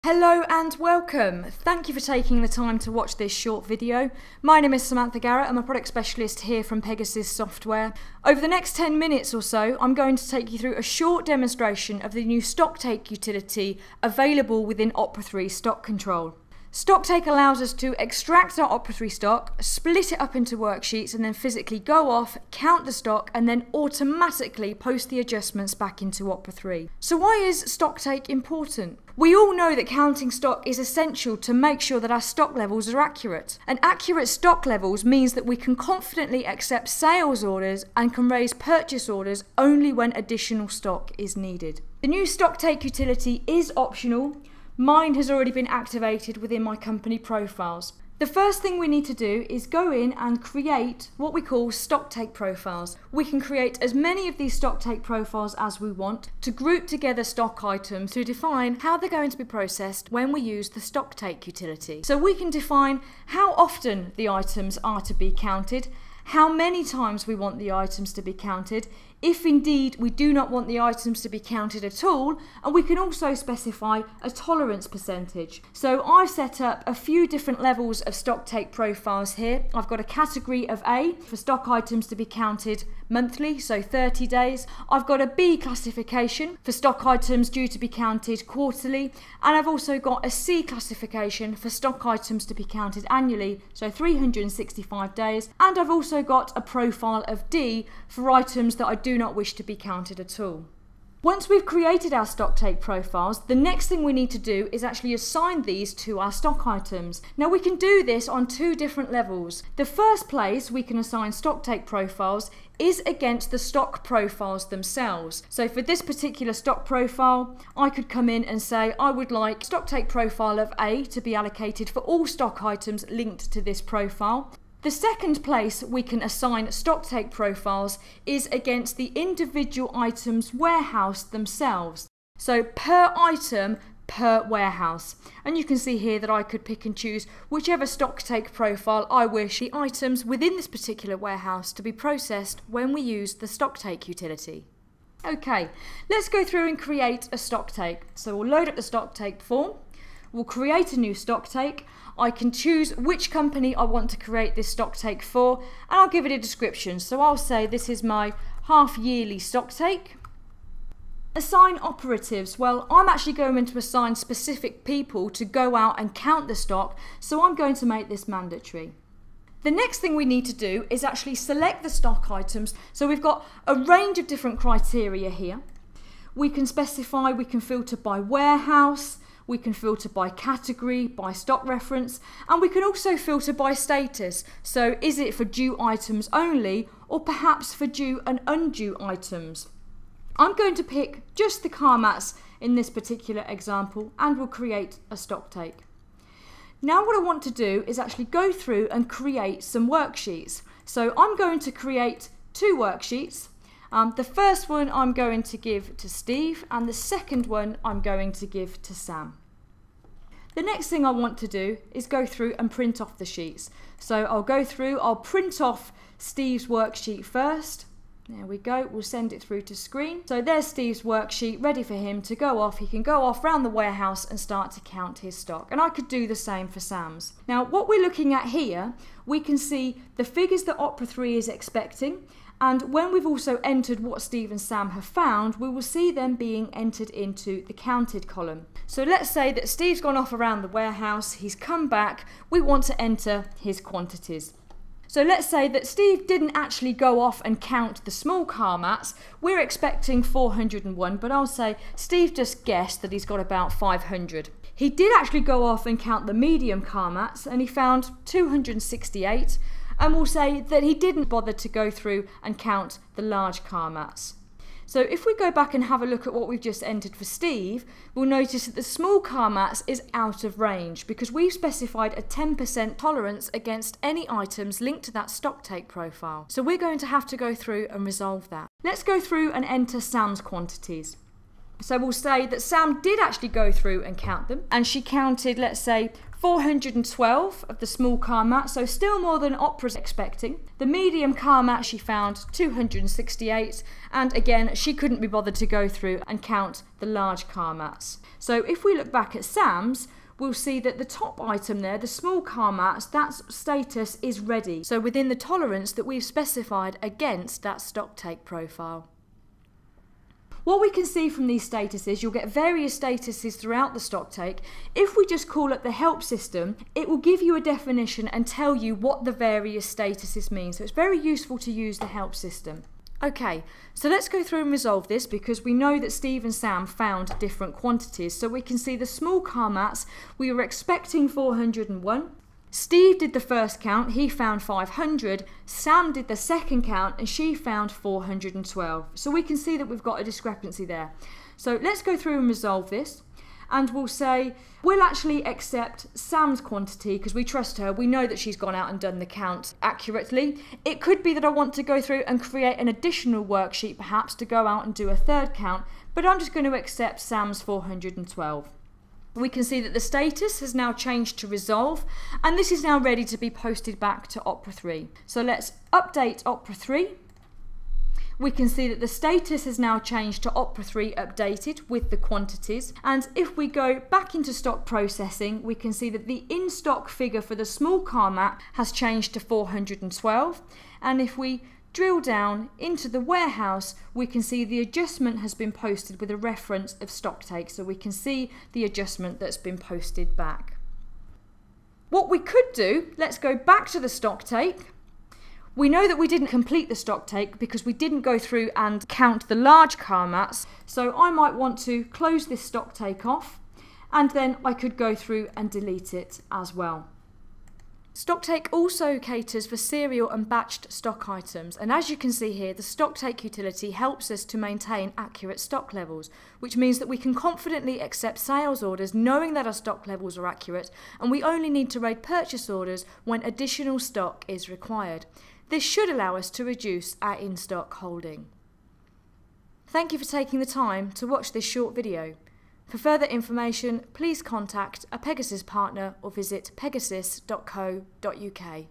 Hello and welcome. Thank you for taking the time to watch this short video. My name is Samantha Garrett. I'm a product specialist here from Pegasus Software. Over the next 10 minutes or so, I'm going to take you through a short demonstration of the new Stocktake utility available within Opera 3 Stock Control. Stocktake allows us to extract our Opera 3 stock, split it up into worksheets and then physically go off, count the stock and then automatically post the adjustments back into Opera 3. So why is Stocktake important? We all know that counting stock is essential to make sure that our stock levels are accurate. And accurate stock levels means that we can confidently accept sales orders and can raise purchase orders only when additional stock is needed. The new Stocktake utility is optional. Mine has already been activated within my company profiles. The first thing we need to do is go in and create what we call Stocktake profiles. We can create as many of these Stocktake profiles as we want to group together stock items to define how they're going to be processed when we use the Stocktake utility. So we can define how often the items are to be counted, how many times we want the items to be counted, if indeed we do not want the items to be counted at all, and we can also specify a tolerance percentage. So I've set up a few different levels of Stocktake profiles here. I've got a category of A for stock items to be counted monthly, so 30 days. I've got a B classification for stock items due to be counted quarterly, and I've also got a C classification for stock items to be counted annually, so 365 days, and I've also got a profile of D for items that I do not wish to be counted at all. Once we've created our Stocktake profiles, the next thing we need to do is actually assign these to our stock items. Now we can do this on two different levels. The first place we can assign Stocktake profiles is against the stock profiles themselves. So for this particular stock profile, I could come in and say I would like Stocktake profile of A to be allocated for all stock items linked to this profile. The second place we can assign Stocktake profiles is against the individual items warehouse themselves. So per item, per warehouse. And you can see here that I could pick and choose whichever Stocktake profile I wish the items within this particular warehouse to be processed when we use the Stocktake utility. Okay, let's go through and create a Stocktake. So we'll load up the Stocktake form. We'll create a new Stocktake. I can choose which company I want to create this Stocktake for, and I'll give it a description. So I'll say this is my half-yearly Stocktake. Assign operatives. Well, I'm actually going to assign specific people to go out and count the stock, so I'm going to make this mandatory. The next thing we need to do is actually select the stock items. So we've got a range of different criteria here. We can specify, we can filter by warehouse, we can filter by category, by stock reference, and we can also filter by status. So is it for due items only, or perhaps for due and undue items? I'm going to pick just the car mats in this particular example, and we'll create a Stocktake. Now what I want to do is actually go through and create some worksheets. So I'm going to create two worksheets. The first one I'm going to give to Steve, and the second one I'm going to give to Sam. The next thing I want to do is go through and print off the sheets. So I'll go through, I'll print off Steve's worksheet first. There we go, we'll send it through to screen. So there's Steve's worksheet ready for him to go off. He can go off around the warehouse and start to count his stock. And I could do the same for Sam's. Now what we're looking at here, we can see the figures that Opera 3 is expecting. And when we've also entered what Steve and Sam have found, we will see them being entered into the counted column. So let's say that Steve's gone off around the warehouse, he's come back, we want to enter his quantities. So let's say that Steve didn't actually go off and count the small car mats. We're expecting 401, but I'll say Steve just guessed that he's got about 500. He did actually go off and count the medium car mats, and he found 268. And we'll say that he didn't bother to go through and count the large car mats. So if we go back and have a look at what we've just entered for Steve, we'll notice that the small car mats is out of range because we've specified a 10% tolerance against any items linked to that Stocktake profile. So we're going to have to go through and resolve that. Let's go through and enter Sam's quantities. So we'll say that Sam did actually go through and count them, and she counted, let's say, 412 of the small car mats, so still more than Opera's expecting. The medium car mat she found 268, and again she couldn't be bothered to go through and count the large car mats. So if we look back at Sam's, we'll see that the top item there, the small car mats, that status is ready, so within the tolerance that we've specified against that Stocktake profile. What we can see from these statuses, you'll get various statuses throughout the Stocktake. If we just call up the help system, it will give you a definition and tell you what the various statuses mean. So it's very useful to use the help system. Okay, so let's go through and resolve this, because we know that Steve and Sam found different quantities. So we can see the small car mats, we were expecting 401. Steve did the first count, he found 500. Sam did the second count and she found 412. So we can see that we've got a discrepancy there. So let's go through and resolve this. And we'll say, we'll actually accept Sam's quantity because we trust her. We know that she's gone out and done the count accurately. It could be that I want to go through and create an additional worksheet perhaps to go out and do a third count, but I'm just going to accept Sam's 412. We can see that the status has now changed to resolve, and this is now ready to be posted back to Opera 3. So let's update Opera 3. We can see that the status has now changed to Opera 3 updated with the quantities, and if we go back into stock processing, we can see that the in-stock figure for the small car mat has changed to 412, and if we drill down into the warehouse, we can see the adjustment has been posted with a reference of Stocktake, so we can see the adjustment that's been posted back. What we could do, let's go back to the Stocktake. We know that we didn't complete the Stocktake because we didn't go through and count the large car mats, so I might want to close this Stocktake off, and then I could go through and delete it as well. Stocktake also caters for serial and batched stock items, and as you can see here, the Stocktake utility helps us to maintain accurate stock levels, which means that we can confidently accept sales orders knowing that our stock levels are accurate, and we only need to raid purchase orders when additional stock is required. This should allow us to reduce our in-stock holding. Thank you for taking the time to watch this short video. For further information, please contact a Pegasus partner or visit pegasus.co.uk.